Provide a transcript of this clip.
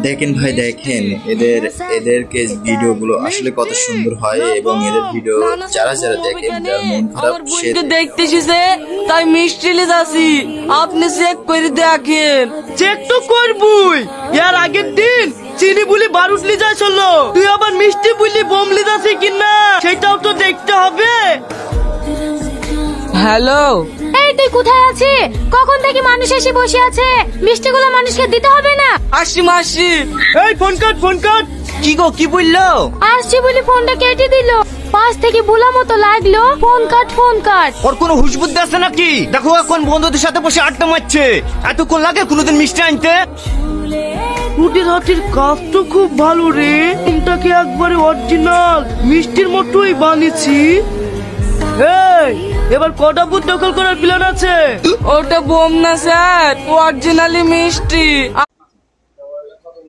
দেখেন ভাই, দেখেন এদেরকে ভিডিওগুলো আসলে কত সুন্দর হয় এবং এদের ভিডিও যারা যারা দেখেন যার মন খারাপ সে দেখতে এসেছে তাই মিষ্টি লিজ আসি, আপনি চেক করে দেখেন। চেক তো করবই, এর আগের দিন চিনি বুলি বারুদ লিজা ছিল, তুই আবার মিষ্টি বুলি বোম লিজাছি কিনা সেটাও তো দেখতে হবে। হ্যালো, এই তুই কোথায় আছিস? কখন থেকে মানুষ এসে বসে আছে, মিষ্টিগুলো মানুষকে দিতে হবে না? আসি মাসি। এই ফোন কাট, ফোন কাট। কি গো, কি বললো? আসছি বলে ফোনটা কেটে দিল, পাশ থেকে বুলা মতো লাগলো ফোন কাট ফোন কাট। ওর কোনো হুশ বুদ্ধি আছে নাকি? দেখো এখন বন্ধুদের সাথে বসে আড্ডা মারছে, এতক্ষণ লাগে কোনোদিন মিষ্টি আনতে? রুটির হাতের কাজ তো খুব ভালো রে, এটাকে একবারে অরিজিনাল মিষ্টির মতোই বানিয়েছি। এই এবার কটা বুথ দখল করার প্ল্যান আছে? ওটা বোম না স্যার, অরিজিনালি মিষ্টি।